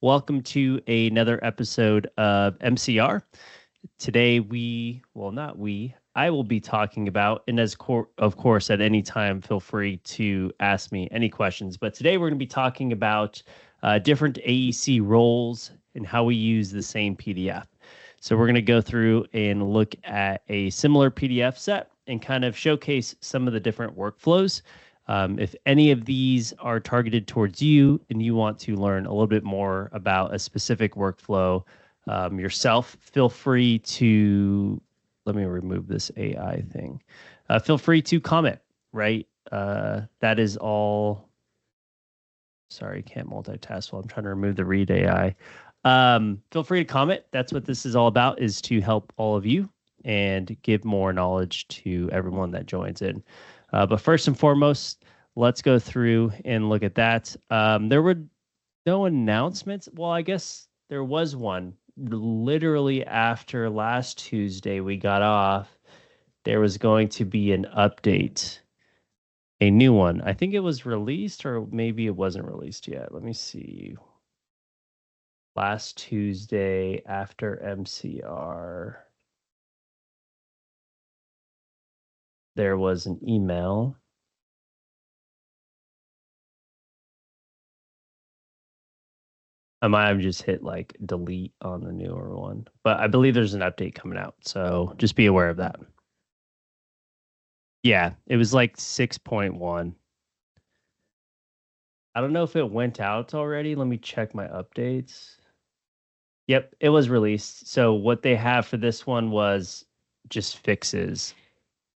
Welcome to another episode of MCR. Today I will be talking about, and of course, at any time, feel free to ask me any questions. But today we're going to be talking about different AEC roles and how we use the same PDF. So we're going to go through and look at a similar PDF set and kind of showcase some of the different workflows. If any of these are targeted towards you and you want to learn a little bit more about a specific workflow yourself, feel free to, let me remove this AI thing. Feel free to comment, right? That is all. Sorry, can't multitask while I'm trying to remove the read AI. Feel free to comment. That's what this is all about, is to help all of you and give more knowledge to everyone that joins in. But first and foremost, let's go through and look at that. There were no announcements. Well, I guess there was one. Literally after last Tuesday we got off, there was going to be an update, a new one. I think it was released, or maybe it wasn't released yet. Let me see. Last Tuesday after MCR, there was an email. I might have just hit like delete on the newer one, but I believe there's an update coming out. So just be aware of that. Yeah, it was like 6.1. I don't know if it went out already. Let me check my updates. Yep, it was released. So what they have for this one was just fixes.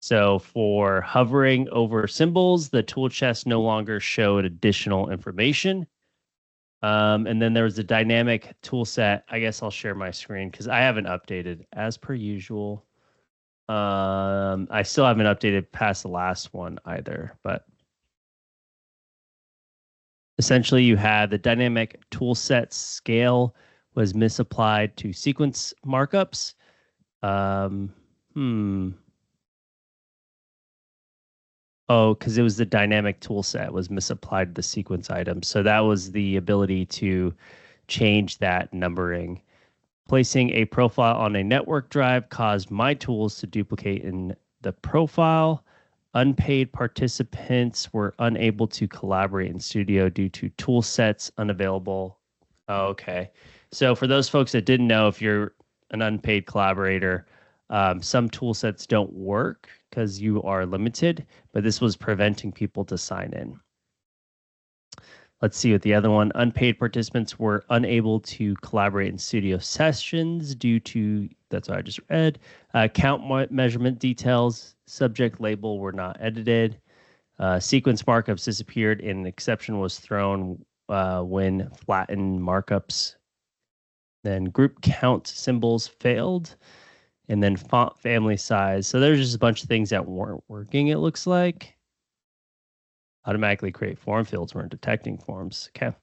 So for hovering over symbols, the tool chest no longer showed additional information. And then there was a dynamic tool set. I guess I'll share my screen because I haven't updated as per usual. I still haven't updated past the last one either, but essentially you had the dynamic tool set scale was misapplied to sequence markups. Oh, because it was the dynamic tool set was misapplied to the sequence item. So that was the ability to change that numbering. Placing a profile on a network drive caused my tools to duplicate in the profile. Unpaid participants were unable to collaborate in Studio due to tool sets unavailable. Oh, okay. So for those folks that didn't know, if you're an unpaid collaborator, some tool sets don't work because you are limited, but this was preventing people to sign in. Let's see what the other one. Unpaid participants were unable to collaborate in studio sessions due to, that's what I just read. Count measurement details, subject label were not edited. Sequence markups disappeared and an exception was thrown when flattened markups. Then group count symbols failed. And then font family size. So there's just a bunch of things that weren't working, it looks like. Automatically create form fields weren't detecting forms. Okay.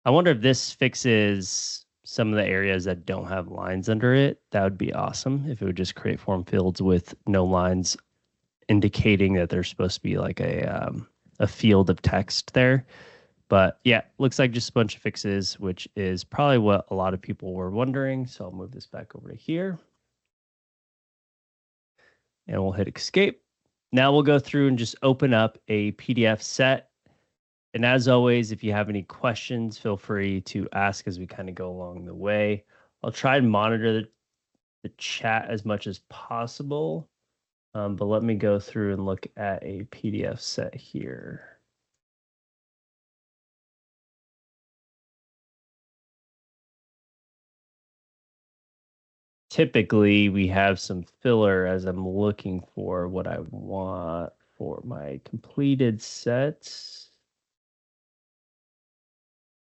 I wonder if this fixes some of the areas that don't have lines under it. That would be awesome if it would just create form fields with no lines indicating that there's supposed to be like a field of text there. But yeah, looks like just a bunch of fixes, which is probably what a lot of people were wondering. So I'll move this back over to here. And we'll hit escape. Now we'll go through and just open up a PDF set. And as always, if you have any questions, feel free to ask as we kind of go along the way. I'll try and monitor the chat as much as possible. But let me go through and look at a PDF set here. Typically, we have some filler as I'm looking for what I want for my completed sets.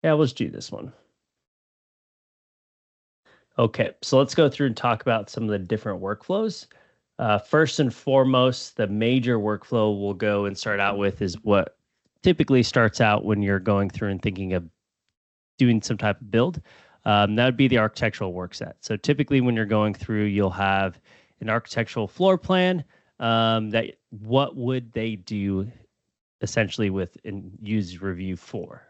Yeah, let's do this one. Okay, so let's go through and talk about some of the different workflows. First and foremost, the major workflow we'll go and start out with is what typically starts out when you're going through and thinking of doing some type of build. That would be the architectural work set. So typically when you're going through, you'll have an architectural floor plan that what would they do essentially with and use Revu for.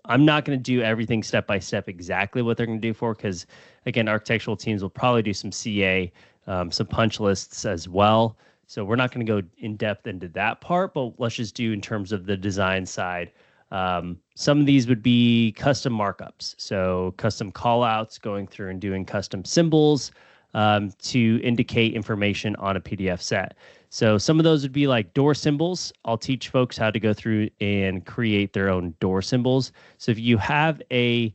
I'm not going to do everything step by step exactly what they're going to do for, because again, architectural teams will probably do some CA, some punch lists as well. So we're not going to go in depth into that part, but let's just do in terms of the design side. Some of these would be custom markups. So custom callouts, going through and doing custom symbols to indicate information on a PDF set. So some of those would be like door symbols. I'll teach folks how to go through and create their own door symbols. So if you have a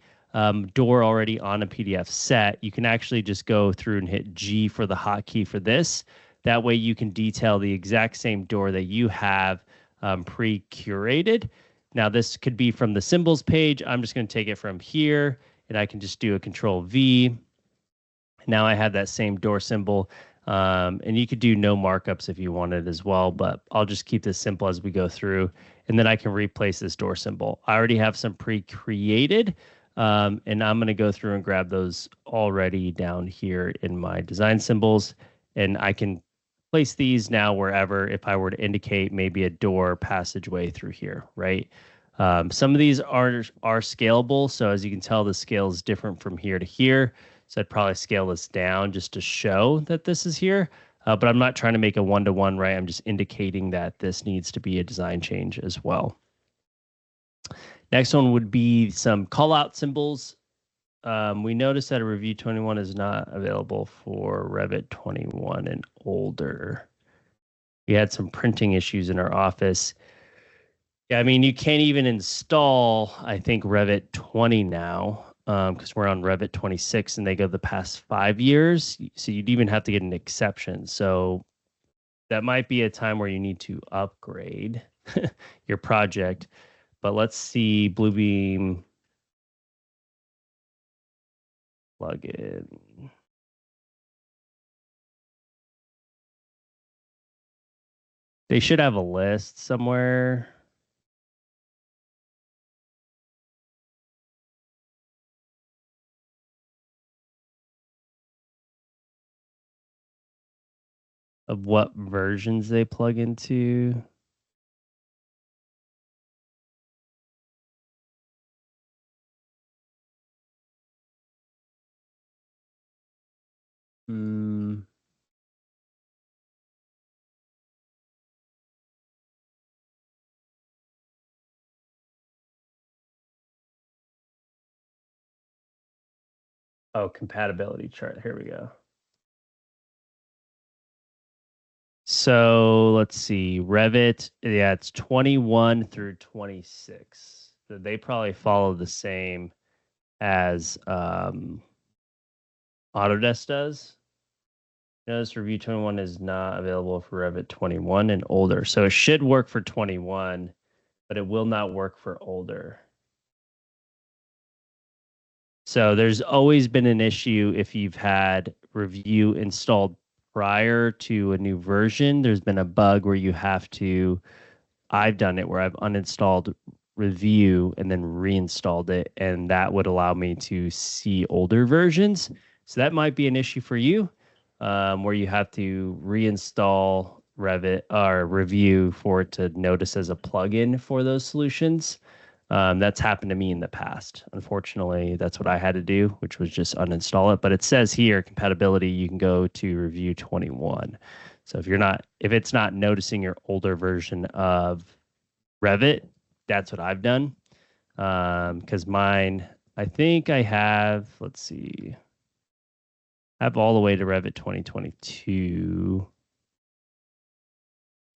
door already on a PDF set, you can actually just go through and hit G for the hotkey for this. That way you can detail the exact same door that you have pre-curated. Now this could be from the symbols page. I'm just going to take it from here and I can just do a Control V. Now I have that same door symbol. And you could do no markups if you wanted as well, but I'll just keep this simple as we go through. And then I can replace this door symbol. I already have some pre-created, and I'm going to go through and grab those already down here in my design symbols. And I can place these now wherever if I were to indicate maybe a door passageway through here, right? Some of these are scalable. So as you can tell, the scale is different from here to here. So I'd probably scale this down just to show that this is here. But I'm not trying to make a one-to-one, right? I'm just indicating that this needs to be a design change as well. Next one would be some callout symbols. We noticed that a Revu 21 is not available for Revit 21 and older. We had some printing issues in our office. Yeah, I mean, you can't even install, I think, Revit 20 now. Because we're on Revit 26 and they go the past 5 years. So you'd even have to get an exception. So that might be a time where you need to upgrade your project. But let's see Bluebeam plugin. They should have a list somewhere. Of what versions they plug into. Oh, compatibility chart. Here we go. So let's see. Revit, yeah, it's 21 through 26. So they probably follow the same as Autodesk does. Notice Revu 21 is not available for Revit 21 and older. So it should work for 21, but it will not work for older. So there's always been an issue if you've had Revu installed prior to a new version. There's been a bug where you have to, I've done it where I've uninstalled Revu and then reinstalled it, and that would allow me to see older versions. So that might be an issue for you, where you have to reinstall Revit or Revu for it to notice as a plugin for those solutions. That's happened to me in the past. Unfortunately, that's what I had to do, which was just uninstall it. But it says here compatibility, you can go to Revu 21. So if it's not noticing your older version of Revit, that's what I've done. Because mine, I think I have, let's see, I have all the way to Revit 2022.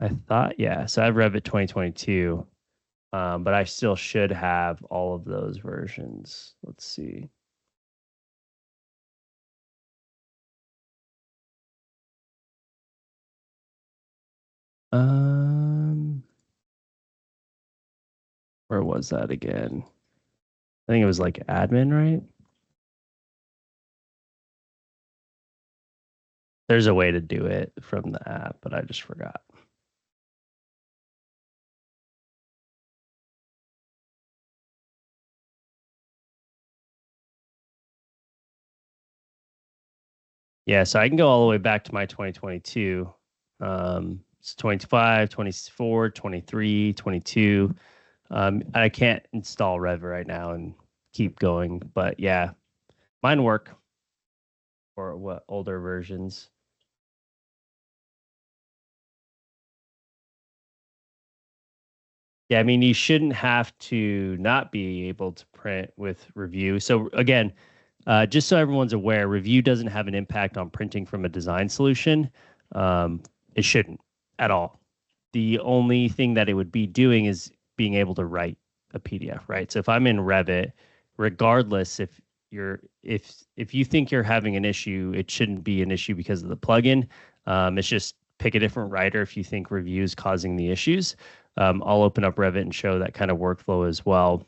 I thought, yeah. So I have Revit 2022. But I still should have all of those versions. Let's see. Where was that again? I think it was like admin, right? There's a way to do it from the app, but I just forgot. Yeah, so I can go all the way back to my 2022. It's 25, 24, 23, 22. I can't install Rev right now and keep going, but yeah, mine work for what older versions. Yeah, I mean, you shouldn't have to not be able to print with Review. So again, just so everyone's aware, Review doesn't have an impact on printing from a design solution. It shouldn't at all. The only thing that it would be doing is being able to write a PDF, right? So if I'm in Revit, regardless if you think you're having an issue, it shouldn't be an issue because of the plugin. It's just pick a different writer if you think Review is causing the issues. I'll open up Revit and show that kind of workflow as well.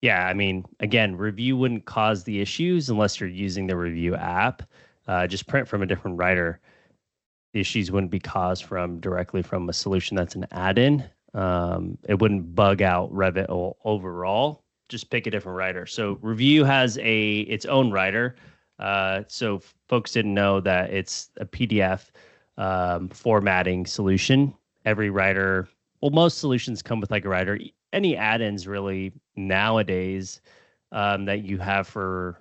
Yeah, I mean, again, Review wouldn't cause the issues unless you're using the Review app. Just print from a different writer. The issues wouldn't be caused from directly from a solution that's an add-in. It wouldn't bug out Revit overall. Just pick a different writer. So Review has its own writer. So folks didn't know that it's a PDF formatting solution. Every writer, well, most solutions come with like a writer. Any add-ins really nowadays that you have for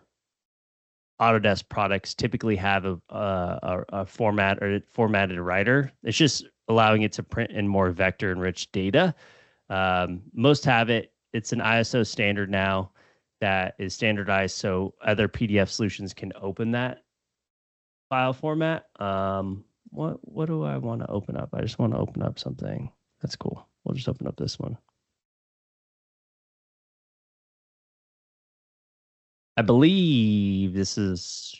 Autodesk products typically have a format or formatted writer. It's just allowing it to print in more vector enriched data. Most have it. It's an ISO standard now that is standardized, so other PDF solutions can open that file format. What do I want to open up? I just want to open up something. That's cool. We'll just open up this one. I believe this is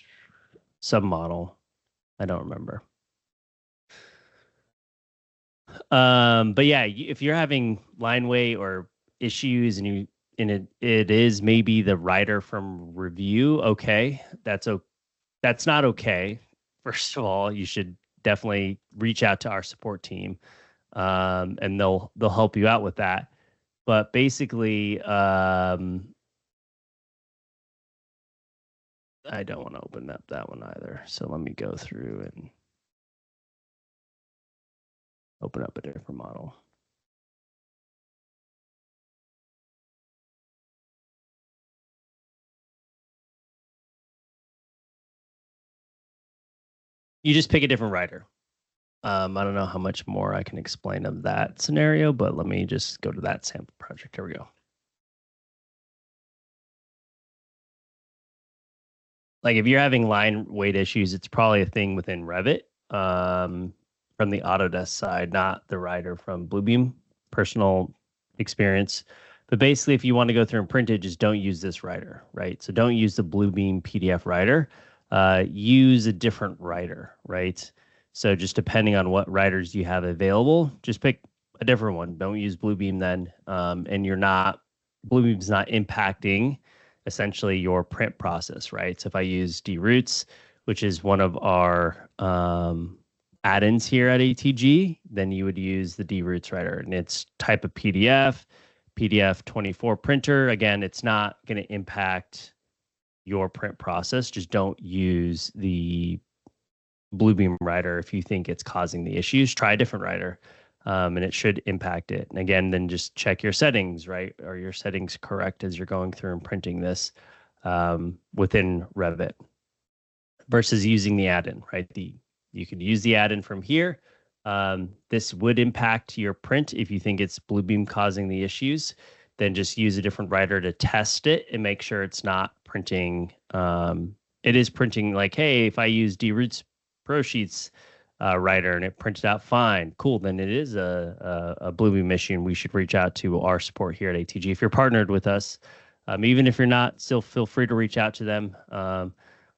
submodel. I don't remember. But yeah, if you're having line weight or issues and it is maybe the writer from Review, okay, that's not okay. First of all, you should definitely reach out to our support team, and they'll help you out with that. But basically, I don't want to open up that one either. So let me go through and open up a different model. You just pick a different writer. I don't know how much more I can explain of that scenario, but let me just go to that sample project. Here we go. Like if you're having line weight issues, it's probably a thing within Revit from the Autodesk side, not the writer from Bluebeam. Personal experience. But basically, if you want to go through and print it, just don't use this writer, right? So don't use the Bluebeam PDF writer. Use a different writer, right? So just depending on what writers you have available, just pick a different one. Don't use Bluebeam then, and Bluebeam's not impacting essentially your print process, right? So if I use droots, which is one of our add-ins here at ATG, then you would use the droots writer, and it's type of PDF 24 printer. Again, it's not going to impact your print process. Just don't use the Bluebeam writer if you think it's causing the issues. Try a different writer, and it should impact it. And again, then just check your settings, right? Are your settings correct as you're going through and printing this within Revit versus using the add-in, right? You could use the add-in from here. This would impact your print if you think it's Bluebeam causing the issues. Then just use a different writer to test it and make sure it's not printing. It is printing like, hey, if I use droots Pro Sheets writer and it printed out fine, cool. Then it is a Bluebeam issue, and we should reach out to our support here at ATG. If you're partnered with us, even if you're not, still feel free to reach out to them.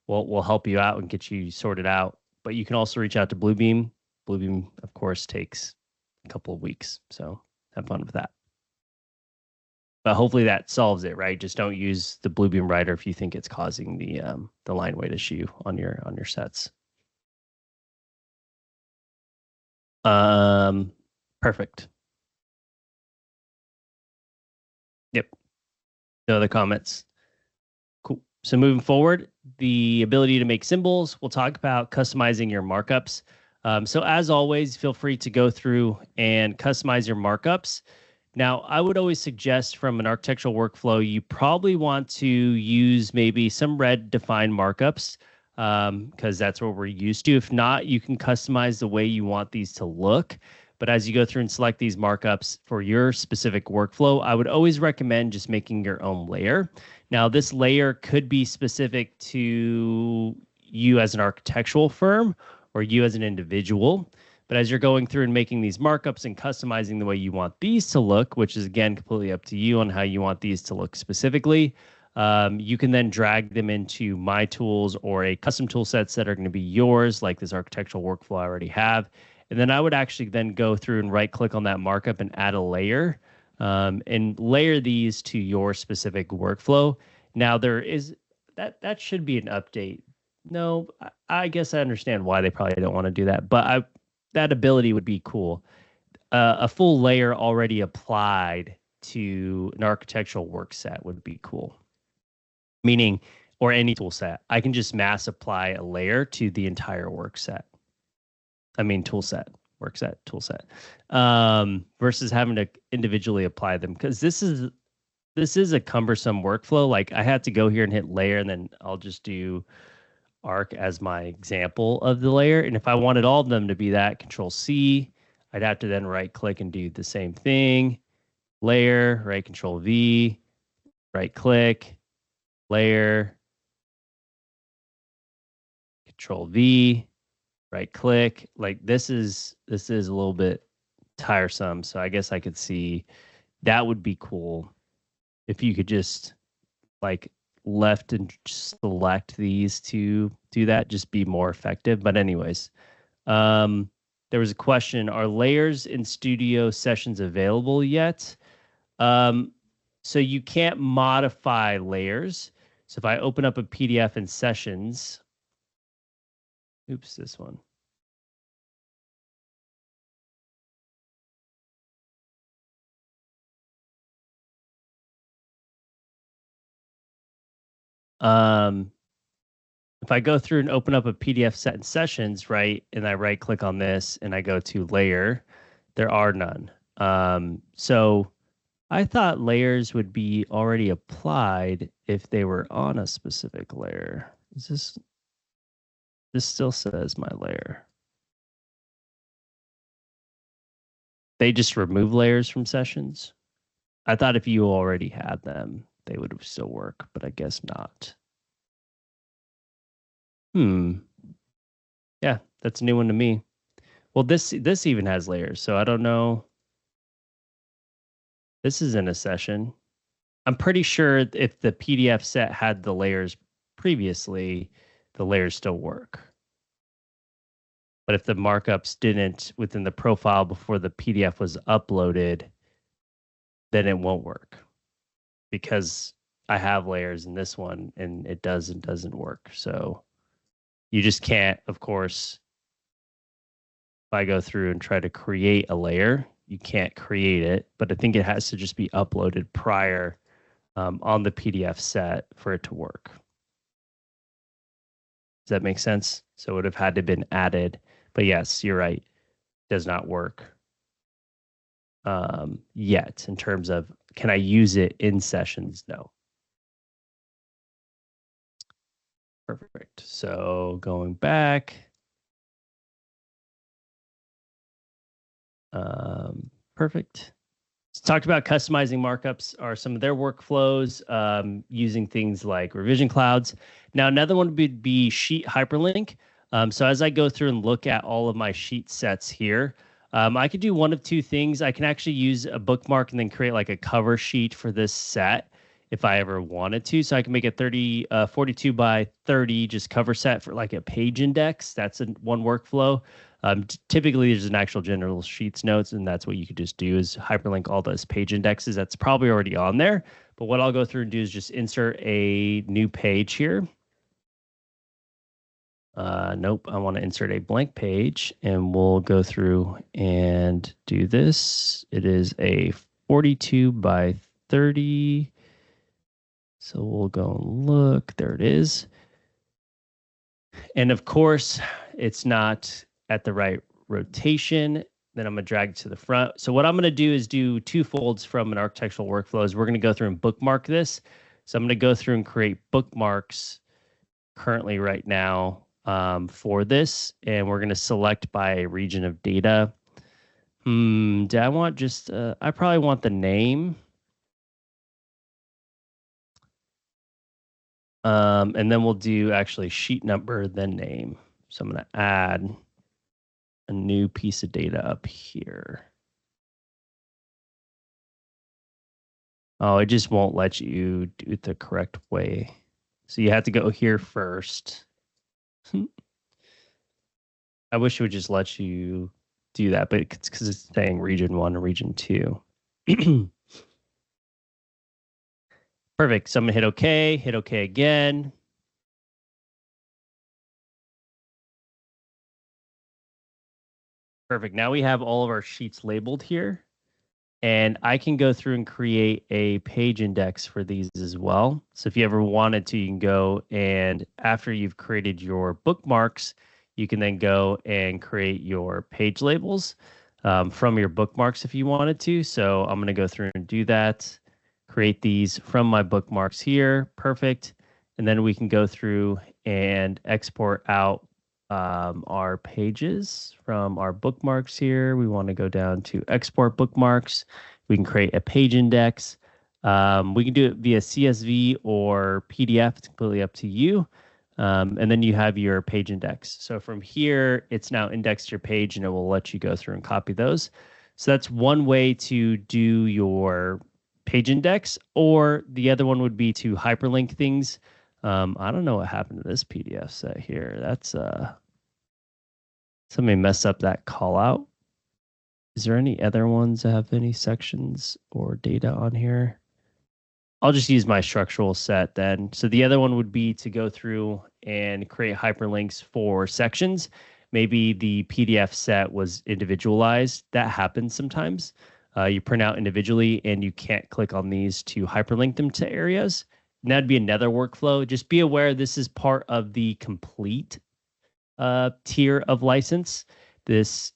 We'll help you out and get you sorted out. But you can also reach out to Bluebeam. Bluebeam, of course, takes a couple of weeks, so have fun with that. But hopefully that solves it, right? Just don't use the Bluebeam writer if you think it's causing the line weight issue on your sets. Perfect. Yep. No other comments. Cool. So moving forward, the ability to make symbols. We'll talk about customizing your markups. So as always, feel free to go through and customize your markups. Now, I would always suggest from an architectural workflow, you probably want to use maybe some red defined markups because that's what we're used to. If not, you can customize the way you want these to look. But as you go through and select these markups for your specific workflow, I would always recommend just making your own layer. Now, this layer could be specific to you as an architectural firm or you as an individual. But as you're going through and making these markups and customizing the way you want these to look, which is again completely up to you on how you want these to look specifically, you can then drag them into my tools or a custom tool sets that are going to be yours, like this architectural workflow I already have. And then I would actually then go through and right click on that markup and add a layer and layer these to your specific workflow. Now there is that should be an update. No, I guess I understand why they probably don't want to do that, but that ability would be cool. A full layer already applied to an architectural work set would be cool. Meaning, or any tool set, I can just mass apply a layer to the entire work set. I mean, tool set, work set, tool set, versus having to individually apply them because this is a cumbersome workflow. Like I had to go here and hit layer, and then I'll just do arc as my example of the layer. And if I wanted all of them to be that, Control C, I'd have to then right click and do the same thing. Layer, right, Control V, right click, layer, Control V, right click. Like this is a little bit tiresome. So I guess I could see that would be cool if you could just like left and select these to do that, just be more effective. But anyways, there was a question, are layers in studio sessions available yet? So you can't modify layers. So if I open up a PDF in sessions, oops, this one. If I go through and open up a PDF set in sessions, right, and I right click on this and I go to layer, there are none. So I thought layers would be already applied if they were on a specific layer. This still says my layer. They just remove layers from sessions. I thought if you already had them, they would still work, but I guess not. Yeah, that's a new one to me. Well, this even has layers, so I don't know. This is in a session. I'm pretty sure if the PDF set had the layers previously, the layers still work. But if the markups didn't within the profile before the PDF was uploaded, then it won't work because I have layers in this one and it doesn't work. So you just can't, of course, if I go through and try to create a layer, you can't create it, but I think it has to just be uploaded prior on the PDF set for it to work. Does that make sense? So it would have had to been added, but yes, you're right. It does not work yet in terms of can I use it in sessions? No. Perfect. So going back. Perfect. So talked about customizing markups are some of their workflows using things like revision clouds. Now, another one would be sheet hyperlink. So as I go through and look at all of my sheet sets here, I could do one of two things. I can actually use a bookmark and then create like a cover sheet for this set if I ever wanted to. So I can make a 42 by 30 just cover set for like a page index. That's one workflow. Typically, there's an actual general sheets notes, and that's what you could just do is hyperlink all those page indexes. That's probably already on there. But what I'll go through and do is just insert a new page here. Nope, I want to insert a blank page, and we'll go through and do this. It is a 42 by 30. So we'll go and look. There it is. And of course, it's not at the right rotation. Then I'm going to drag it to the front. So what I'm going to do is do 2 folds from an architectural workflow. We're going to go through and bookmark this. So I'm going to go through and create bookmarks currently right now for this. And we're going to select by region of data. Do I want just, I probably want the name. And then we'll do actually sheet number, then name. So I'm going to add a new piece of data up here. Oh, it just won't let you do it the correct way. So you have to go here first. I wish it would just let you do that, but it's because it's saying region 1 and region 2. Perfect. So I'm going to hit OK again. Perfect. Now we have all of our sheets labeled here. And I can go through and create a page index for these as well. So if you ever wanted to, you can go and after you've created your bookmarks, you can then go and create your page labels from your bookmarks if you wanted to. So I'm going to go through and do that, create these from my bookmarks here. Perfect. And then we can go through and export out our pages from our bookmarks here. We want to go down to export bookmarks. We can create a page index. We can do it via CSV or PDF. It's completely up to you. And then you have your page index. So from here, it's now indexed your page and it will let you go through and copy those. So that's one way to do your page index, or the other one would be to hyperlink things. I don't know what happened to this PDF set here. That's somebody messed up that call out. Is there any other ones that have any sections or data on here? I'll just use my structural set then. So the other one would be to go through and create hyperlinks for sections. Maybe the PDF set was individualized. That happens sometimes. You print out individually and you can't click on these to hyperlink them to areas. And that'd be another workflow. Just be aware this is part of the complete tier of license. This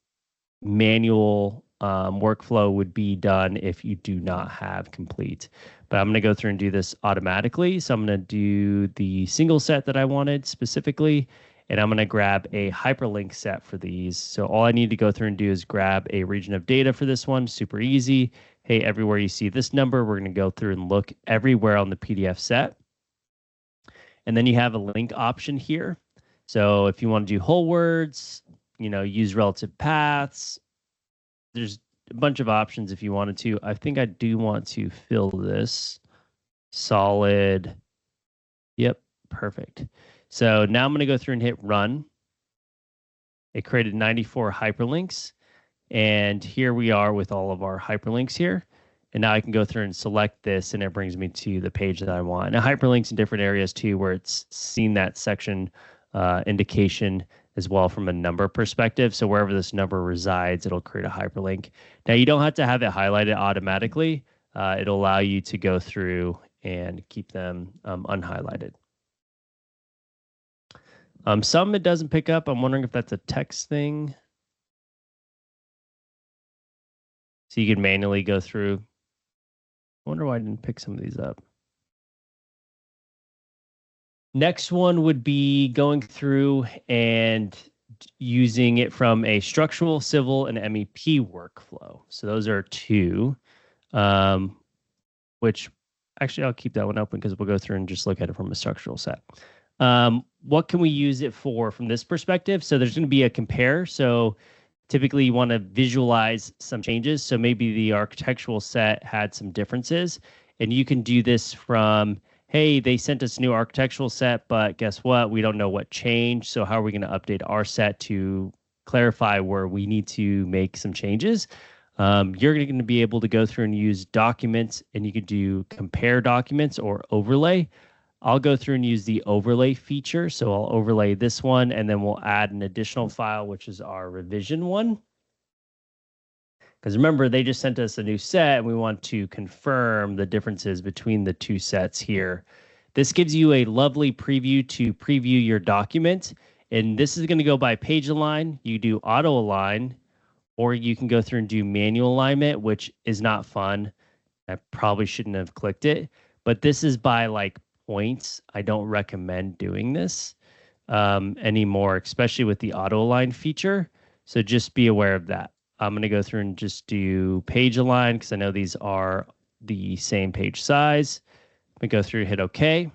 manual workflow would be done if you do not have complete. But I'm going to go through and do this automatically. So I'm going to do the single set that I wanted specifically, and I'm going to grab a hyperlink set for these. So all I need to go through and do is grab a region of data for this one. Super easy. Hey, everywhere you see this number, we're going to go through and look everywhere on the PDF set. And then you have a link option here. So if you want to do whole words, use relative paths, there's a bunch of options if you wanted to. I think I do want to fill this solid. Yep, perfect. So now I'm going to go through and hit run. It created 94 hyperlinks. And here we are with all of our hyperlinks here. And now I can go through and select this, and it brings me to the page that I want. Now, hyperlinks in different areas too, where it's seen that section indication as well from a number perspective. So wherever this number resides, it'll create a hyperlink. Now, you don't have to have it highlighted automatically. It'll allow you to go through and keep them unhighlighted. Some it doesn't pick up. I'm wondering if that's a text thing. So you can manually go through. I wonder why I didn't pick some of these up. Next one would be going through and using it from a structural, civil, and MEP workflow. So those are two, which actually I'll keep that one open because we'll go through and just look at it from a structural set. What can we use it for from this perspective? So there's going to be a compare. So typically you want to visualize some changes. So maybe the architectural set had some differences, and you can do this from, hey, they sent us a new architectural set, but guess what? We don't know what changed. So how are we going to update our set to clarify where we need to make some changes? You're going to be able to go through and use documents, and you can do compare documents or overlay. I'll go through and use the overlay feature. So I'll overlay this one, and then we'll add an additional file, which is our revision one. Because remember, they just sent us a new set, and we want to confirm the differences between the two sets here. This gives you a lovely preview to preview your document. And this is going to go by page align. You do auto align, or you can go through and do manual alignment, which is not fun. I probably shouldn't have clicked it, but this is by like points. I don't recommend doing this anymore, especially with the auto align feature. So just be aware of that. I'm going to go through and just do page align because I know these are the same page size. I'm going to go through, hit OK.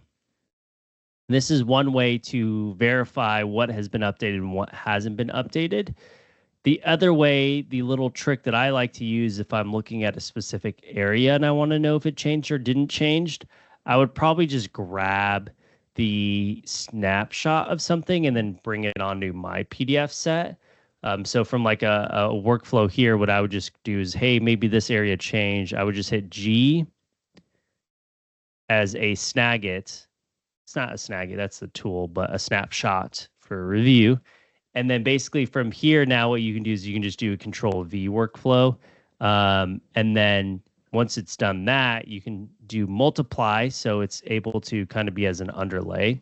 This is one way to verify what has been updated and what hasn't been updated. The other way, the little trick that I like to use if I'm looking at a specific area and I want to know if it changed or didn't change, I would probably just grab the snapshot of something and then bring it onto my PDF set. So from like a workflow here, what I would just do is, hey, maybe this area changed. I would just hit G as a Snagit. It's not a Snagit, that's the tool, but a snapshot for review. And then basically from here, now what you can do is you can just do a Control V workflow. And then once it's done that, you can do multiply. So it's able to kind of be as an underlay.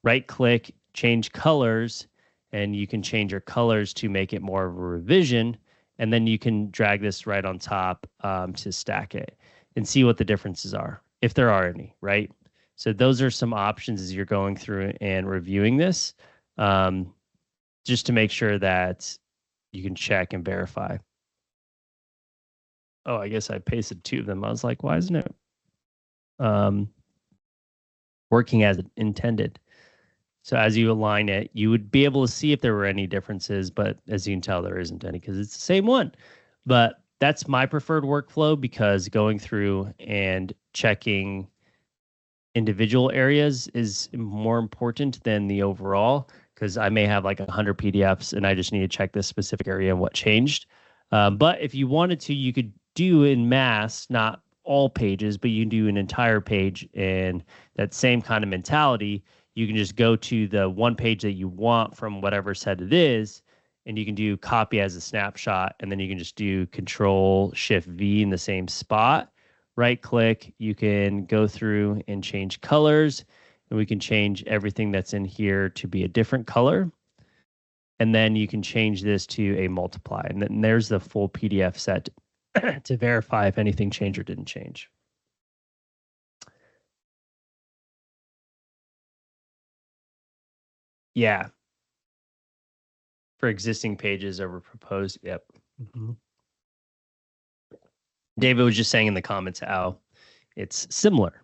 Right click, change colors, and you can change your colors to make it more of a revision. And then you can drag this right on top to stack it and see what the differences are, if there are any, right? So those are some options as you're going through and reviewing this. Just to make sure that you can check and verify. Oh, I guess I pasted two of them. I was like, why isn't it working as intended? So as you align it, you would be able to see if there were any differences, but as you can tell, there isn't any because it's the same one. But that's my preferred workflow because going through and checking individual areas is more important than the overall, because I may have like 100 PDFs and I just need to check this specific area and what changed. But if you wanted to, you could do in mass, not all pages, but you can do an entire page. And that same kind of mentality, you can just go to the one page that you want from whatever set it is, and you can do copy as a snapshot, and then you can just do Control Shift V in the same spot. Right click, you can go through and change colors, and we can change everything that's in here to be a different color. And then you can change this to a multiply. And then there's the full PDF set to verify if anything changed or didn't change. Yeah. For existing pages over proposed. Yep. Mm-hmm. David was just saying in the comments how it's similar.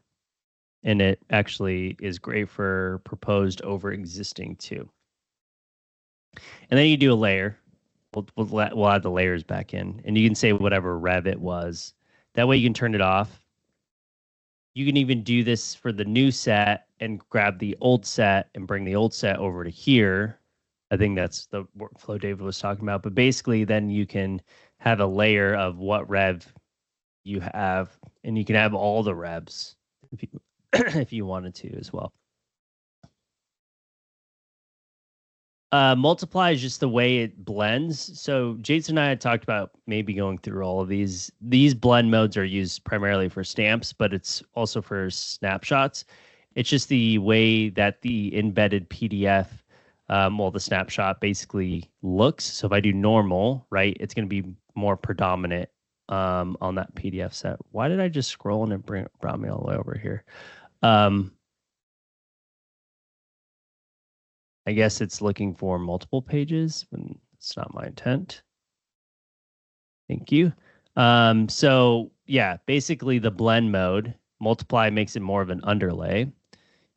And it actually is great for proposed over existing too. And then you do a layer. We'll add the layers back in, and you can say whatever rev it was. That way you can turn it off. You can even do this for the new set and grab the old set and bring the old set over to here. I think that's the workflow David was talking about. But basically, then you can have a layer of what rev you have, and you can have all the revs if you, if you wanted to as well. Multiply is just the way it blends. So Jason and I had talked about maybe going through all of these. These blend modes are used primarily for stamps, but it's also for snapshots. It's just the way that the embedded PDF, well, the snapshot basically looks. So if I do normal, right, it's going to be more predominant on that PDF set. Why did I just scroll and it brought me all the way over here? I guess it's looking for multiple pages, and it's not my intent. Thank you. So yeah, basically the blend mode, multiply makes it more of an underlay.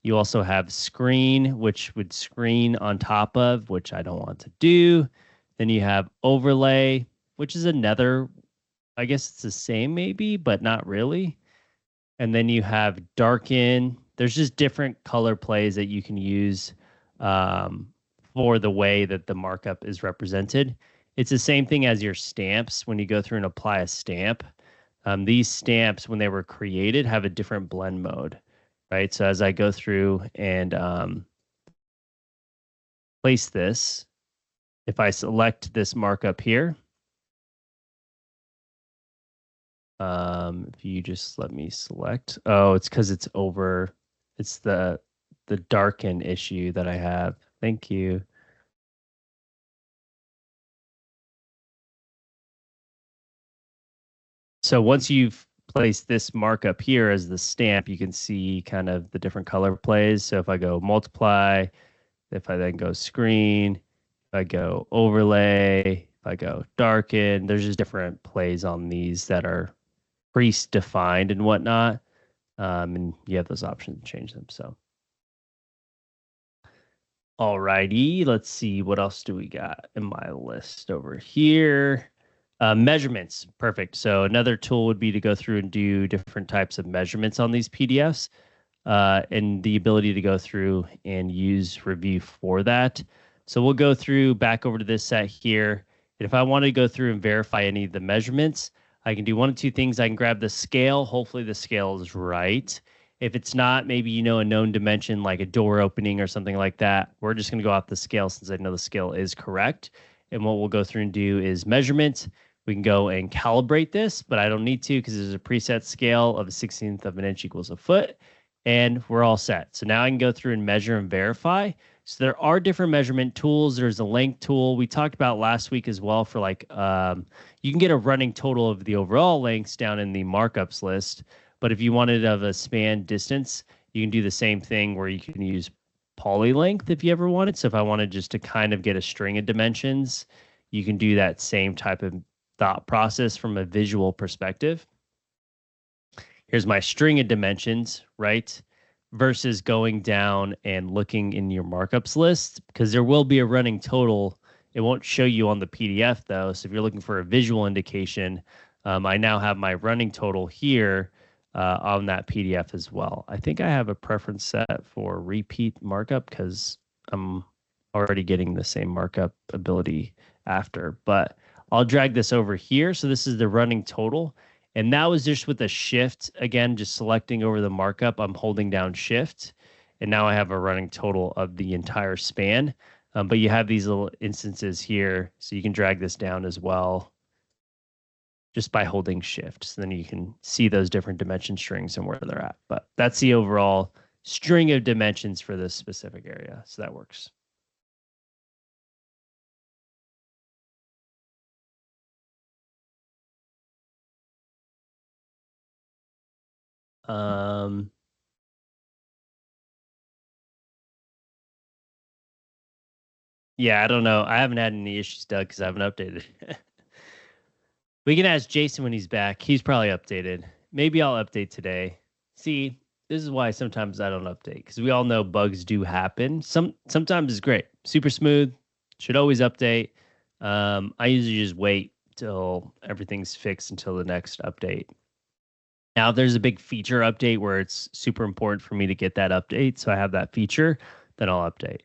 You also have screen, which would screen on top of, which I don't want to do. Then you have overlay, which is another, I guess it's the same maybe, but not really. And then you have darken. There's just different color plays that you can use for the way that the markup is represented. It's the same thing as your stamps. When you go through and apply a stamp, these stamps, when they were created, have a different blend mode, right? So as I go through and place this, if I select this markup here, if you just let me select, oh, it's because it's over, it's the darken issue that I have. Thank you. So once you've placed this markup here as the stamp, you can see kind of the different color plays. So if I go multiply, if I then go screen, if I go overlay, if I go darken, there's just different plays on these that are pre-defined and whatnot. And you have those options to change them. So, alrighty, let's see what else do we got in my list over here. Measurements, perfect. So another tool would be to go through and do different types of measurements on these PDFs, and the ability to go through and use Revu for that. So we'll go through back over to this set here. And if I want to go through and verify any of the measurements, I can do one of two things. I can grab the scale. Hopefully the scale is right. If it's not, maybe you know a known dimension like a door opening or something like that. We're just going to go off the scale since I know the scale is correct. And what we'll go through and do is measurement. We can go and calibrate this, but I don't need to because there's a preset scale of a 1/16 of an inch equals a foot. And we're all set. So now I can go through and measure and verify. So there are different measurement tools. There's a length tool we talked about last week as well for like, you can get a running total of the overall lengths down in the markups list. But if you wanted of a span distance, you can do the same thing where you can use poly length if you ever wanted. So if I wanted just to kind of get a string of dimensions, you can do that same type of thought process from a visual perspective. Here's my string of dimensions, right? Versus going down and looking in your markups list, because there will be a running total. It won't show you on the PDF though. So if you're looking for a visual indication, I now have my running total here on that PDF as well. I think I have a preference set for repeat markup because I'm already getting the same markup ability after, but I'll drag this over here. So this is the running total. And that was just with a shift. Again, just selecting over the markup, I'm holding down shift. And now I have a running total of the entire span. But you have these little instances here. So you can drag this down as well just by holding shift. So then you can see those different dimension strings and where they're at. But that's the overall string of dimensions for this specific area. So that works. Yeah, I don't know. I haven't had any issues, Doug, because I haven't updated. We can ask Jason when he's back. He's probably updated. Maybe I'll update today. See, this is why sometimes I don't update, because we all know bugs do happen. Sometimes it's great. Super smooth. Should always update. I usually just wait till everything's fixed until the next update. Now, if there's a big feature update where it's super important for me to get that update, so I have that feature, then I'll update.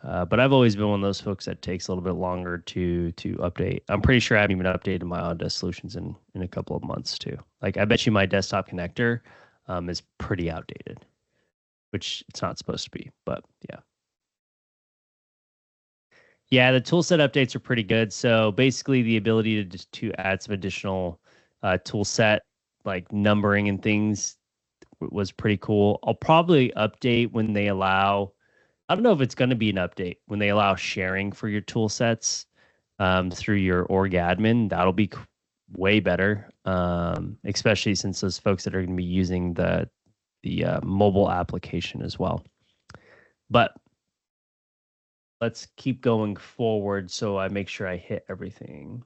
But I've always been one of those folks that takes a little bit longer to update. I'm pretty sure I haven't even updated my Autodesk solutions in a couple of months too. Like I bet you my desktop connector is pretty outdated, which it's not supposed to be, but yeah. Yeah, the toolset updates are pretty good. So basically the ability to add some additional toolset like numbering and things was pretty cool. I'll probably update when they allow, I don't know if it's going to be an update when they allow sharing for your tool sets through your org admin. That'll be way better, especially since those folks that are going to be using the mobile application as well. But let's keep going forward so I make sure I hit everything.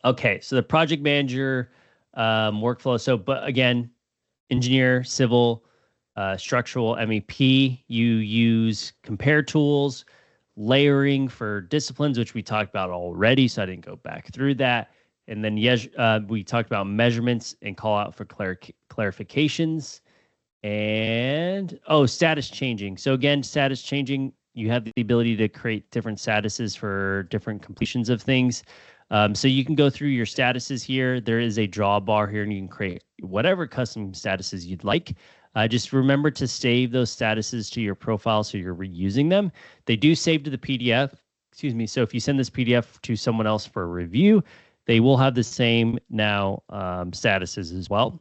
Okay, so the project manager workflow. So, but again, engineer, civil, structural, MEP, you use compare tools, layering for disciplines, which we talked about already, so I didn't go back through that. And then we talked about measurements and call out for clarifications. And, status changing. So again, status changing, you have the ability to create different statuses for different completions of things. So you can go through your statuses here. There is a draw bar here, and you can create whatever custom statuses you'd like. Just remember to save those statuses to your profile so you're reusing them. They do save to the PDF. Excuse me. So if you send this PDF to someone else for a review, they will have the same now statuses as well.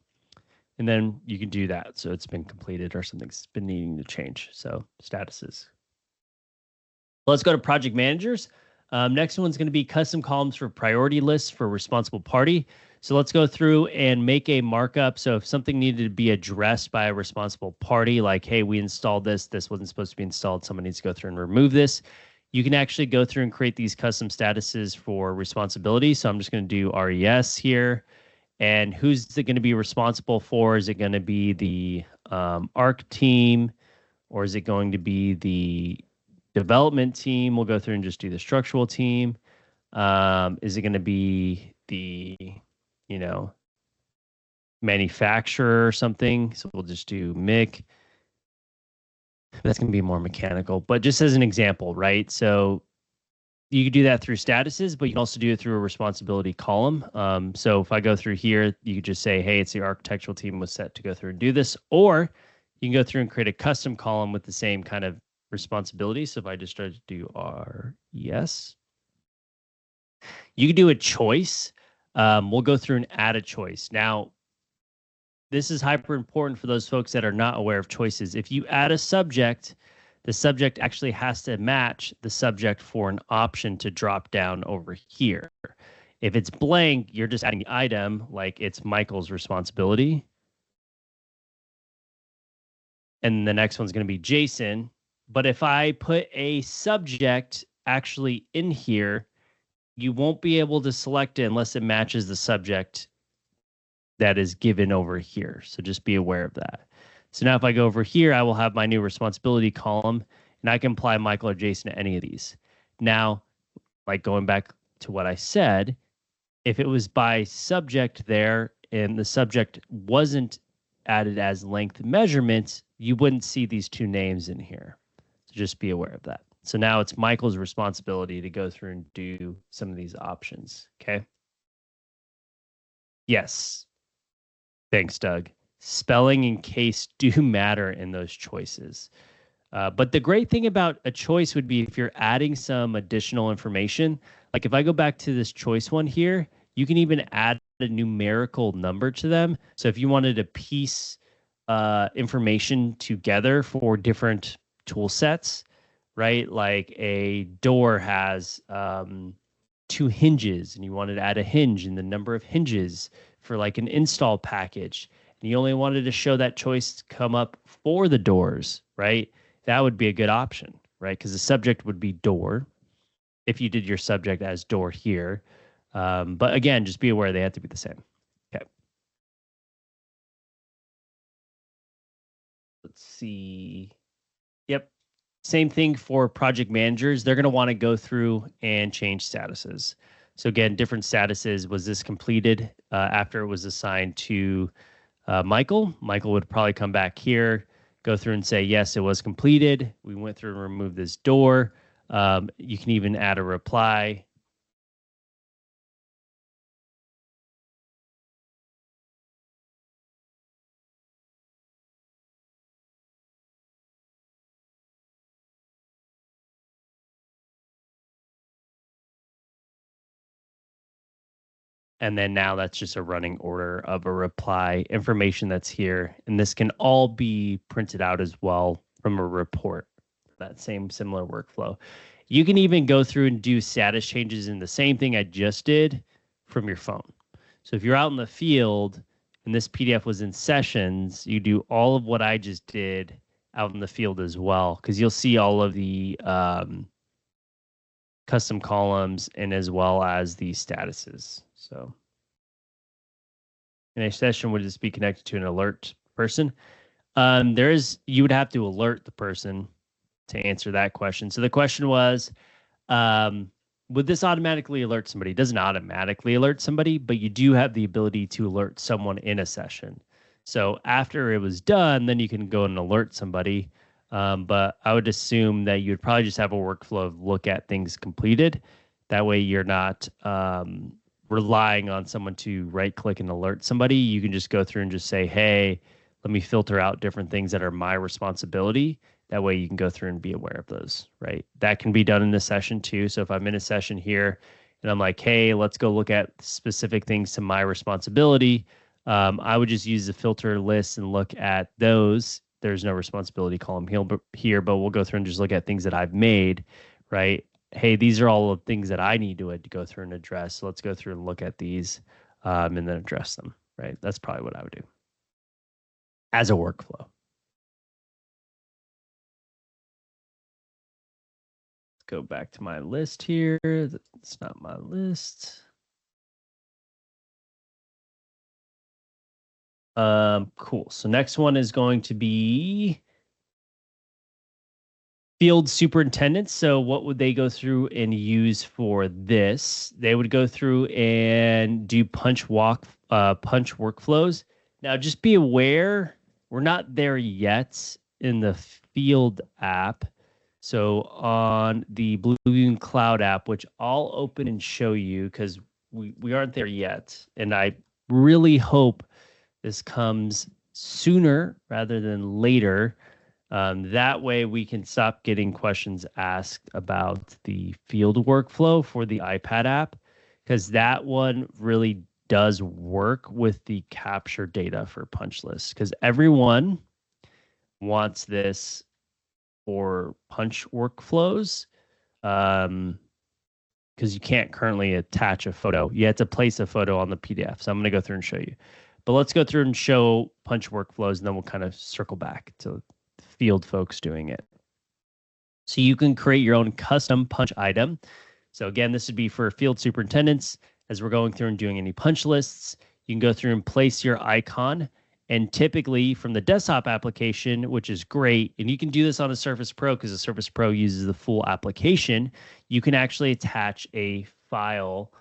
And then you can do that. So it's been completed or something's been needing to change. So statuses. Let's go to project managers. Next one's going to be custom columns for priority lists for responsible party. So let's go through and make a markup. So if something needed to be addressed by a responsible party, like, hey, we installed this, this wasn't supposed to be installed, someone needs to go through and remove this, you can actually go through and create these custom statuses for responsibility. So I'm just going to do RES here. And who's it going to be responsible for? Is it going to be the ARC team, or is it going to be the development team? We'll go through and just do the structural team. Is it going to be the, manufacturer or something? So we'll just do MIC. That's going to be more mechanical, but just as an example, right? So you could do that through statuses, but you can also do it through a responsibility column. So if I go through here, you could just say, hey, it's the architectural team was set to go through and do this, or you can go through and create a custom column with the same kind of responsibility. So if I just start to do RES, you can do a choice. We'll go through and add a choice. Now, this is hyper important for those folks that are not aware of choices. If you add a subject, the subject actually has to match the subject for an option to drop down over here. If it's blank, you're just adding the item, like it's Michael's responsibility. And the next one's going to be Jason. But if I put a subject actually in here, you won't be able to select it unless it matches the subject that is given over here. So just be aware of that. So now if I go over here, I will have my new responsibility column, and I can apply Michael or Jason to any of these. Now, like going back to what I said, if it was by subject there and the subject wasn't added as length measurements, you wouldn't see these two names in here. So just be aware of that. So now it's Michael's responsibility to go through and do some of these options, okay? Yes. Thanks, Doug. Spelling and case do matter in those choices. But the great thing about a choice would be if you're adding some additional information, like if I go back to this choice one here, you can even add a numerical number to them. So if you wanted to piece information together for different tool sets, right? Like a door has 2 hinges and you wanted to add a hinge and the number of hinges for like an install package, and you only wanted to show that choice come up for the doors, right? That would be a good option, right? Because the subject would be door if you did your subject as door here. But again, just be aware they have to be the same. Okay. Let's see. Yep. Same thing for project managers. They're going to want to go through and change statuses. So again, different statuses. Was this completed after it was assigned to Michael? Michael would probably come back here, go through and say, yes, it was completed. We went through and removed this door. You can even add a reply. And then now that's just a running order of a reply information that's here. And this can all be printed out as well from a report, that same similar workflow. You can even go through and do status changes in the same thing I just did from your phone. So if you're out in the field and this PDF was in sessions, you do all of what I just did out in the field as well, because you'll see all of the custom columns and as well as the statuses. So in a session, would this be connected to an alert person? You would have to alert the person to answer that question. So the question was, would this automatically alert somebody? It doesn't automatically alert somebody, but you do have the ability to alert someone in a session. So after it was done, then you can go and alert somebody. But I would assume that you'd probably just have a workflow of look at things completed. That way you're not relying on someone to right click and alert somebody. You can just go through and just say, hey, let me filter out different things that are my responsibility. That way you can go through and be aware of those, right? That can be done in a session too. So if I'm in a session here and I'm like, hey, let's go look at specific things to my responsibility, I would just use the filter list and look at those. There's no responsibility column here, but we'll go through and just look at things that I've made, right? Hey, these are all the things that I need to go through and address. So let's go through and look at these. and then address them, right? That's probably what I would do as a workflow. Go back to my list here. That's not my list. Cool. So next one is going to be field superintendents. So what would they go through and use for this? They would go through and do punch workflows. Now, just be aware, we're not there yet in the field app. So on the Blue Cloud app, which I'll open and show you because we aren't there yet. And I really hope this comes sooner rather than later. That way we can stop getting questions asked about the field workflow for the iPad app, because that one really does work with the capture data for punch lists, because everyone wants this for punch workflows. Because you can't currently attach a photo. You have to place a photo on the PDF. So I'm going to go through and show you. But let's go through and show punch workflows, and then we'll kind of circle back to field folks doing it. So you can create your own custom punch item. So again, this would be for field superintendents. As we're going through and doing any punch lists, you can go through and place your icon. And typically from the desktop application, which is great, and you can do this on a Surface Pro because the Surface Pro uses the full application, you can actually attach a file,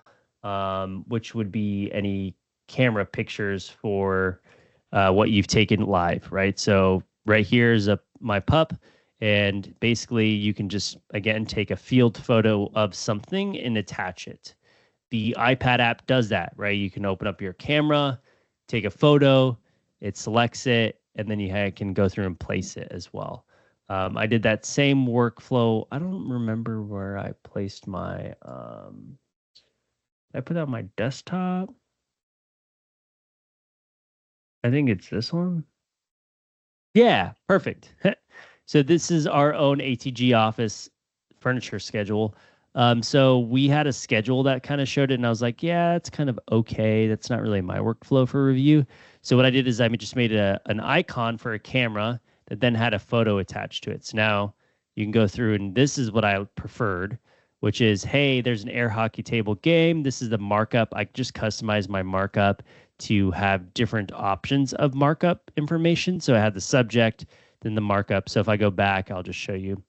which would be any camera pictures for what you've taken live, right? So right here is my pup, and basically you can just, again, take a field photo of something and attach it. The iPad app does that, right? You can open up your camera, take a photo, it selects it, and then you can go through and place it as well. I did that same workflow. I don't remember where I placed my, I put it on my desktop. I think it's this one. Yeah, perfect. So this is our own ATG office furniture schedule. So we had a schedule that kind of showed it, and I was like, yeah, it's kind of okay. That's not really my workflow for review. So what I did is I just made an icon for a camera that then had a photo attached to it. So now you can go through, and this is what I preferred, which is, hey, there's an air hockey table game. This is the markup. I just customized my markup to have different options of markup information. So I had the subject, then the markup. So if I go back, I'll just show you.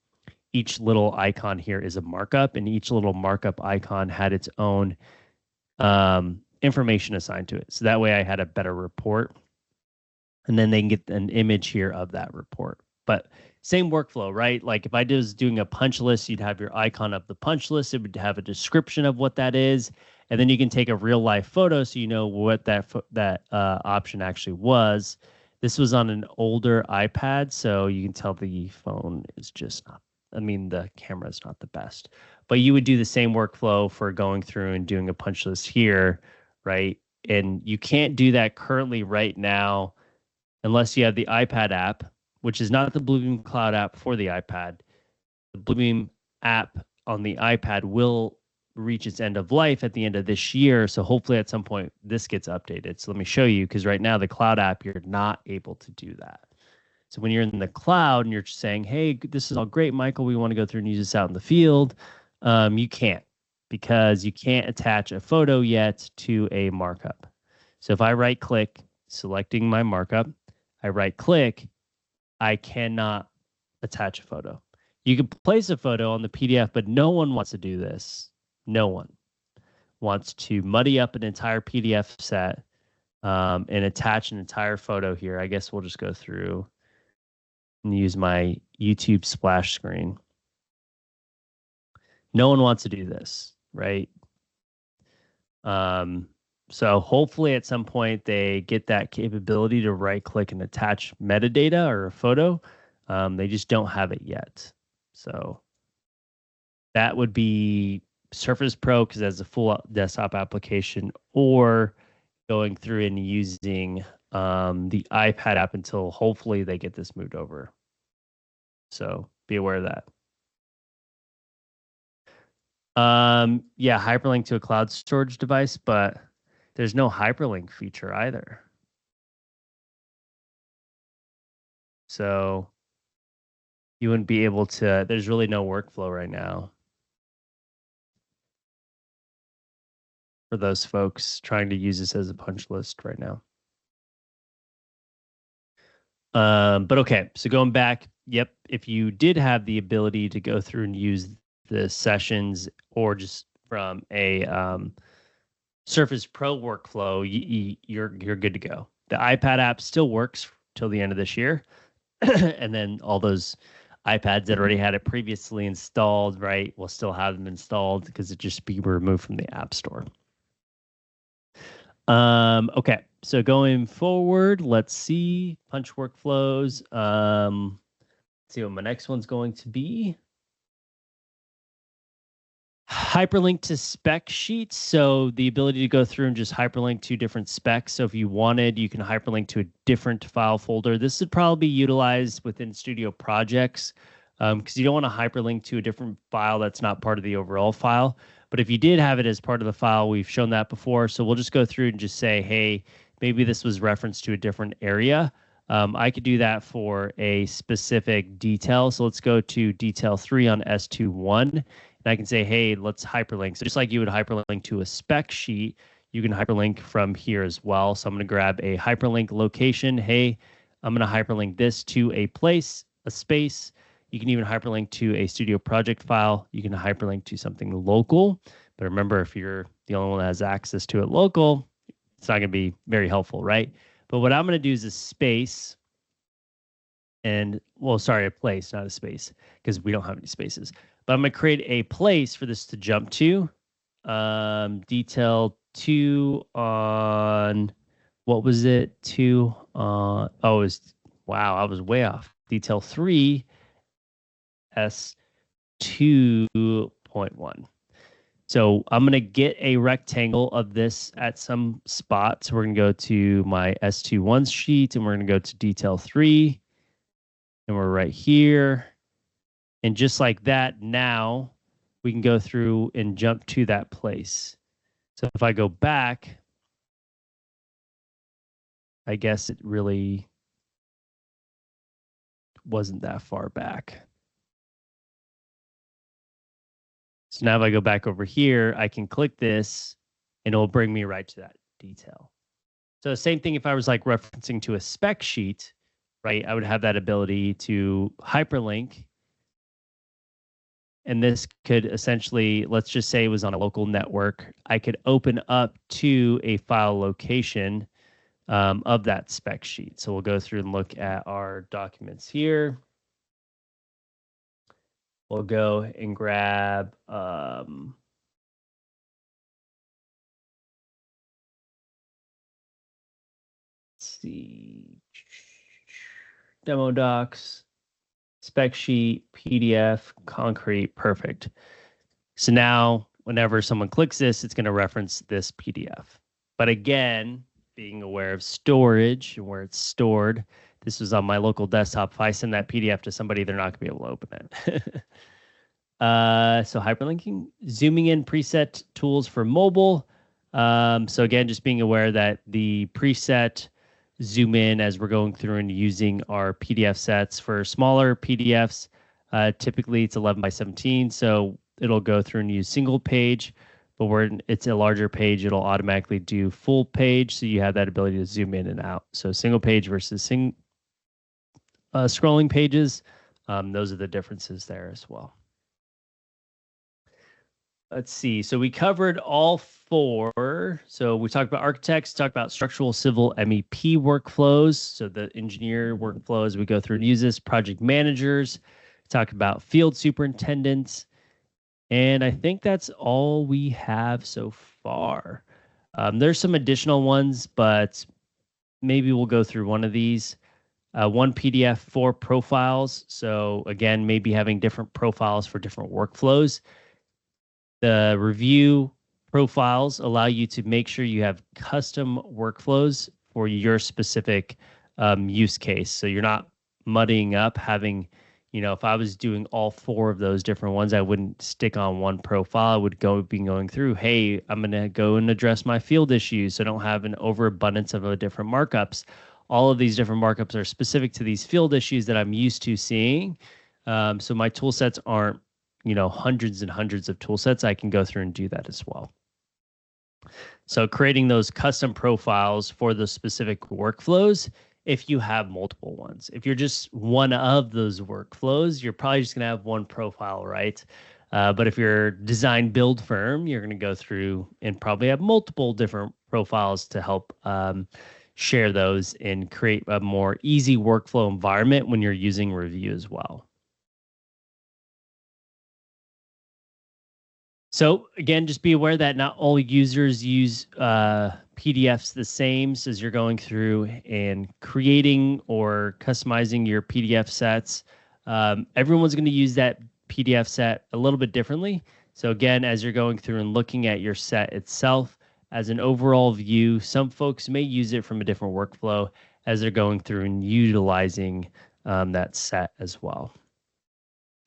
Each little icon here is a markup, and each little markup icon had its own information assigned to it. So that way I had a better report, and then they can get an image here of that report. But same workflow, right? Like if I was doing a punch list, you'd have your icon of the punch list. It would have a description of what that is. And then you can take a real life photo so you know what that option actually was. This was on an older iPad, so you can tell the phone is just not, I mean, the camera is not the best. But you would do the same workflow for going through and doing a punch list here, right? And you can't do that currently right now unless you have the iPad app, which is not the Bluebeam Cloud app for the iPad. The Bluebeam app on the iPad will reach its end of life at the end of this year. So hopefully at some point this gets updated. So let me show you, because right now the cloud app, you're not able to do that. So when you're in the cloud and you're saying, hey, this is all great, Michael, we want to go through and use this out in the field, you can't, because you can't attach a photo yet to a markup. So if I right click, selecting my markup, I right click, I cannot attach a photo. You can place a photo on the PDF, but no one wants to do this. No one wants to muddy up an entire PDF set and attach an entire photo here. I guess we'll just go through and use my YouTube splash screen. No one wants to do this, right? So hopefully at some point they get that capability to right click and attach metadata or a photo. They just don't have it yet. So that would be Surface Pro, because that's a full desktop application, or going through and using the iPad app until hopefully they get this moved over. So be aware of that. Yeah, hyperlink to a cloud storage device, but there's no hyperlink feature either. So you wouldn't be able to, there's really no workflow right now for those folks trying to use this as a punch list right now. But okay, so going back, yep, if you did have the ability to go through and use the sessions or just from a Surface Pro workflow, you're good to go. The iPad app still works till the end of this year. And then all those iPads that already had it previously installed, right, will still have them installed because it just be removed from the App Store. Okay, so going forward, let's see punch workflows. Let's see what my next one's going to be. Hyperlink to spec sheets. So the ability to go through and just hyperlink to different specs. So if you wanted, you can hyperlink to a different file folder. This would probably be utilized within studio projects because you don't want to hyperlink to a different file that's not part of the overall file. But if you did have it as part of the file, we've shown that before. So we'll just go through and just say, hey, maybe this was referenced to a different area. I could do that for a specific detail. So let's go to detail 3 on S21. And I can say, hey, let's hyperlink. So just like you would hyperlink to a spec sheet, you can hyperlink from here as well. So I'm going to grab a hyperlink location. Hey, I'm going to hyperlink this to a place, a space. You can even hyperlink to a studio project file. You can hyperlink to something local. But remember, if you're the only one that has access to it local, it's not going to be very helpful, right? But what I'm going to do is a space and, well, sorry, a place, not a space, because we don't have any spaces. But I'm going to create a place for this to jump to. Detail 2 on, what was it? 2 on, oh, it was, wow, I was way off. Detail 3, S2.1. So I'm going to get a rectangle of this at some spot. So we're going to go to my S21 sheet and we're going to go to detail 3. And we're right here. And just like that, now we can go through and jump to that place. So if I go back, I guess it really wasn't that far back. So now if I go back over here, I can click this and it'll bring me right to that detail. So same thing if I was like referencing to a spec sheet, right? I would have that ability to hyperlink. And this could essentially, let's just say it was on a local network. I could open up to a file location of that spec sheet. So we'll go through and look at our documents here. We'll go and grab let's see, demo docs, spec sheet, PDF, concrete, perfect. So now whenever someone clicks this, it's going to reference this PDF. But again, being aware of storage and where it's stored, this was on my local desktop. If I send that PDF to somebody, they're not going to be able to open it. So hyperlinking, zooming in preset tools for mobile. So again, just being aware that the preset zoom in as we're going through and using our PDF sets for smaller PDFs. Typically it's 11 by 17. So it'll go through and use single page, but where it's a larger page, it'll automatically do full page. So you have that ability to zoom in and out. So single page versus scrolling pages. Those are the differences there as well. Let's see. So we covered all 4. So we talked about architects, talked about structural, civil, MEP workflows. So the engineer workflows, we go through and use this. Project managers, talk about field superintendents. And I think that's all we have so far. There's some additional ones, but maybe we'll go through one of these. One PDF for profiles. So again, maybe having different profiles for different workflows. The review profiles allow you to make sure you have custom workflows for your specific use case. So you're not muddying up having if I was doing all four of those different ones, I wouldn't stick on one profile. I would be going through, hey, I'm going to go and address my field issues so I don't have an overabundance of different markups. All of these different markups are specific to these field issues that I'm used to seeing. So my tool sets aren't, hundreds and hundreds of tool sets. I can go through and do that as well. So creating those custom profiles for those specific workflows, if you have multiple ones. If you're just one of those workflows, you're probably just going to have one profile, right? But if you're a design build firm, you're going to go through and probably have multiple different profiles to help share those and create a more easy workflow environment when you're using Revu as well. So again, just be aware that not all users use PDFs the same. So as you're going through and creating or customizing your PDF sets, everyone's going to use that PDF set a little bit differently. So again, as you're going through and looking at your set itself as an overall view, some folks may use it from a different workflow as they're going through and utilizing that set as well.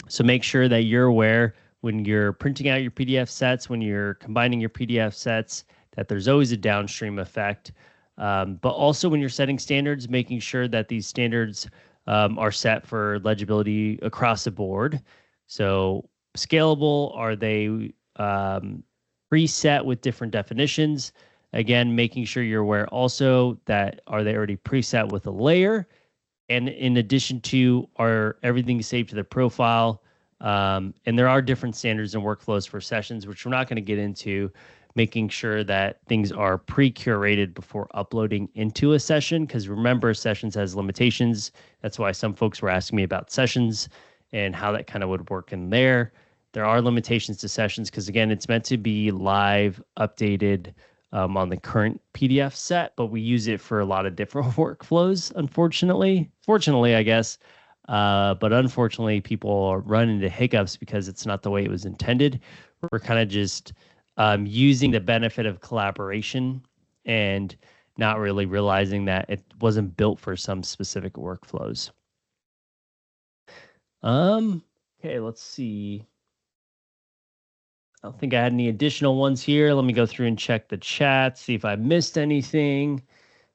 So make sure that you're aware when you're printing out your PDF sets, when you're combining your PDF sets, that there's always a downstream effect. But also when you're setting standards, making sure that these standards are set for legibility across the board. So scalable, are they preset with different definitions? Again, making sure you're aware also that are they already preset with a layer? And in addition to, are everything saved to the profile? And there are different standards and workflows for sessions, which we're not going to get into, making sure that things are pre-curated before uploading into a session. Because remember, sessions has limitations. That's why some folks were asking me about sessions and how that kind of would work in there. There are limitations to sessions because, again, it's meant to be live, updated on the current PDF set, but we use it for a lot of different workflows, unfortunately. Fortunately, I guess. But unfortunately, people run into hiccups because it's not the way it was intended. We're kind of just using the benefit of collaboration and not really realizing that it wasn't built for some specific workflows. Okay, let's see. I don't think I had any additional ones here. Let me go through and check the chat, see if I missed anything.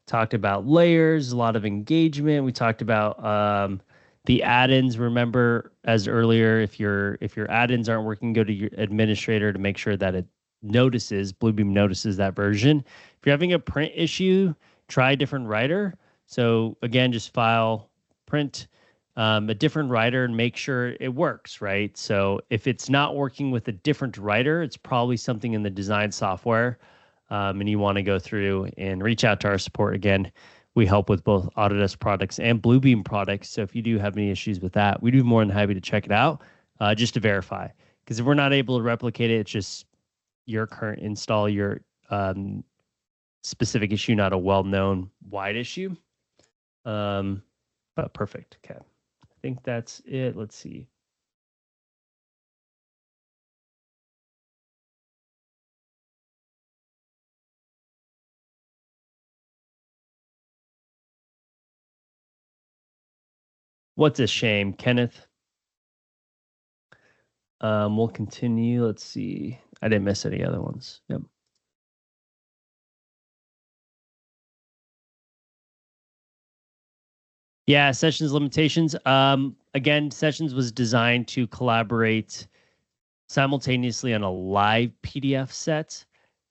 Talked about layers, a lot of engagement. We talked about the add-ins. Remember, as earlier, if your add-ins aren't working, go to your administrator to make sure that it notices, Bluebeam notices that version. If you're having a print issue, try a different writer. So again, just file, print a different writer and make sure it works, right? So if it's not working with a different writer, it's probably something in the design software, and you want to go through and reach out to our support. Again, we help with both Autodesk products and Bluebeam products. So if you do have any issues with that, we'd be more than happy to check it out just to verify. Because if we're not able to replicate it, it's just your current install, your specific issue, not a well-known wide issue. But perfect. Okay. I think that's it. Let's see. What's a shame, Kenneth? We'll continue. Let's see. I didn't miss any other ones. Yep. Yeah, sessions limitations. Again, sessions was designed to collaborate simultaneously on a live PDF set.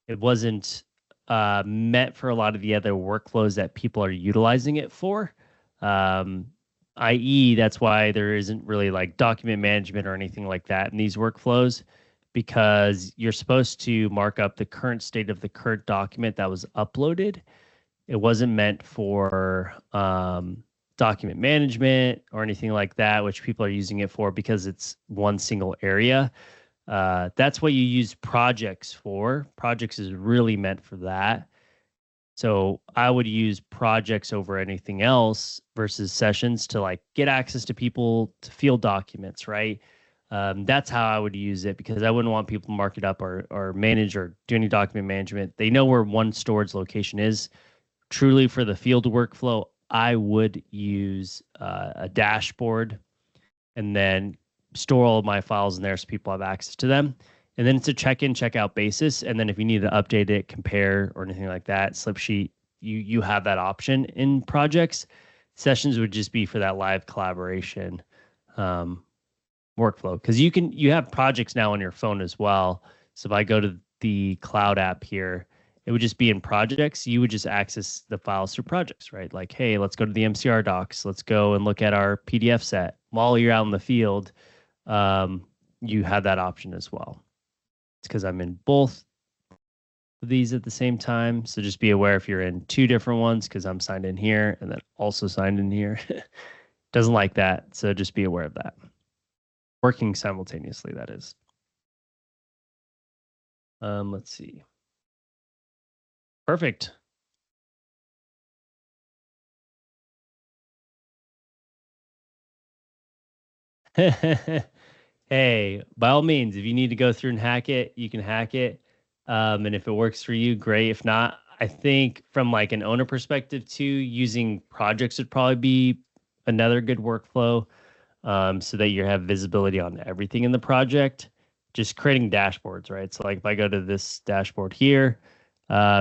It wasn't meant for a lot of the other workflows that people are utilizing it for. I.e., that's why there isn't really like document management or anything like that in these workflows, because you're supposed to mark up the current state of the current document that was uploaded. It wasn't meant for document management or anything like that, which people are using it for because it's one single area. That's what you use projects for. Projects is really meant for that. So I would use projects over anything else versus sessions to like get access to people to field documents, right? That's how I would use it, because I wouldn't want people to mark it up or manage or do any document management. They know where one storage location is. Truly for the field workflow, I would use a dashboard and then store all of my files in there so people have access to them. And then it's a check-in, check-out basis. And then if you need to update it, compare, or anything like that, slip sheet, you have that option in projects. Sessions would just be for that live collaboration workflow, because you have projects now on your phone as well. So if I go to the cloud app here, it would just be in projects. You would just access the files through projects, right? Like, hey, let's go to the MCR docs. Let's go and look at our PDF set. While you're out in the field, you have that option as well. It's because I'm in both of these at the same time. So just be aware if you're in two different ones, because I'm signed in here and then also signed in here. Doesn't like that. So just be aware of that. Working simultaneously, that is. Let's see. Perfect. Hey, by all means, if you need to go through and hack it, you can hack it. And if it works for you, great. If not, I think from like an owner perspective too, using projects would probably be another good workflow, so that you have visibility on everything in the project. Just creating dashboards, right? So like if I go to this dashboard here,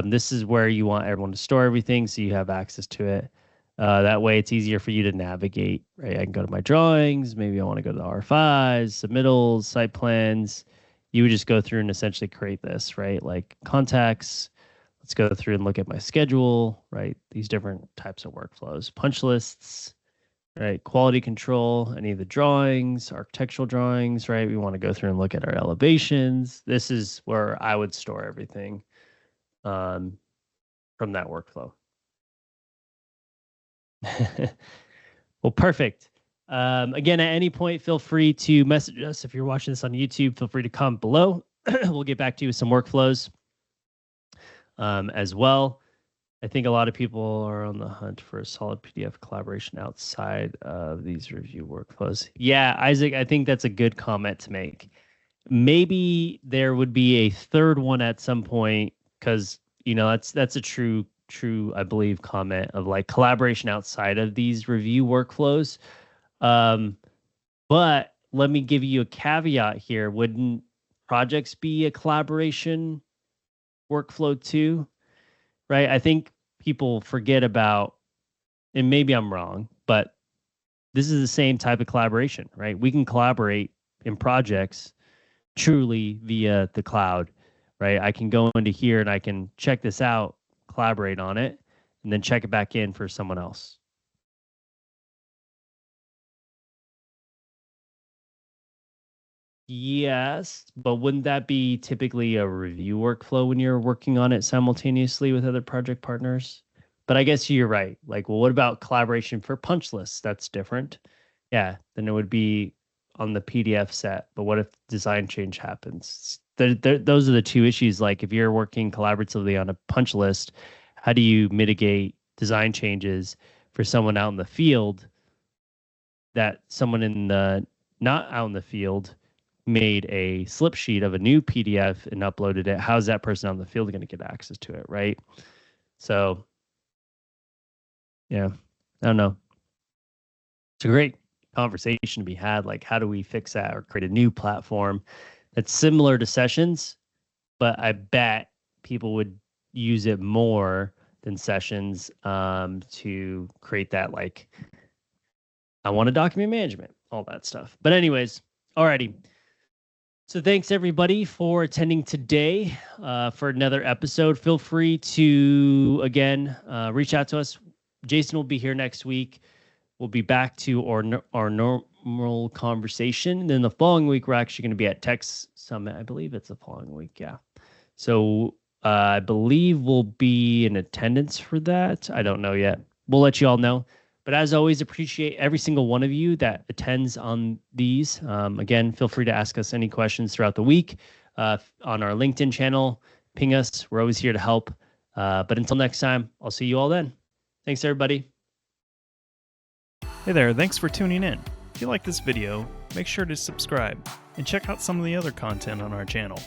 this is where you want everyone to store everything so you have access to it. That way it's easier for you to navigate, right? I can go to my drawings. Maybe I want to go to the R5s, submittals, site plans. You would just go through and essentially create this, right? Like contacts. Let's go through and look at my schedule, right? These different types of workflows, punch lists, right? Quality control, any of the drawings, architectural drawings, right? We want to go through and look at our elevations. This is where I would store everything from that workflow. Well, perfect. Again, at any point, feel free to message us. If you're watching this on YouTube, feel free to comment below. We'll get back to you with some workflows as well. I think a lot of people are on the hunt for a solid PDF collaboration outside of these review workflows. Yeah, Isaac, I think that's a good comment to make. Maybe there would be a third one at some point, because that's a true, I believe, comment of like collaboration outside of these review workflows. But let me give you a caveat here. Wouldn't projects be a collaboration workflow too? Right? I think people forget about, and maybe I'm wrong, but this is the same type of collaboration, right? We can collaborate in projects truly via the cloud, right? I can go into here and I can check this out, collaborate on it, and then check it back in for someone else. Yes, but wouldn't that be typically a review workflow when you're working on it simultaneously with other project partners? But I guess you're right. Like, well, what about collaboration for punch lists? That's different. Yeah, then it would be on the PDF set. But what if design change happens? Those are the two issues. Like, if you're working collaboratively on a punch list, how do you mitigate design changes for someone out in the field that someone in the not out in the field made a slip sheet of a new PDF and uploaded it? How's that person on the field going to get access to it, right? So, yeah, I don't know. It's a great conversation to be had. Like, how do we fix that or create a new platform that's similar to Sessions, but I bet people would use it more than Sessions to create that, like, I want a document management, all that stuff. But anyways, alrighty. So thanks everybody for attending today for another episode. Feel free to, again, reach out to us. Jason will be here next week. We'll be back to our normal conversation. And then the following week, we're actually going to be at Tech Summit. I believe it's the following week, yeah. So I believe we'll be in attendance for that. I don't know yet. We'll let you all know. But as always, appreciate every single one of you that attends on these. Again, feel free to ask us any questions throughout the week on our LinkedIn channel. Ping us. We're always here to help. But until next time, I'll see you all then. Thanks, everybody. Hey there, thanks for tuning in. If you like this video, make sure to subscribe and check out some of the other content on our channel.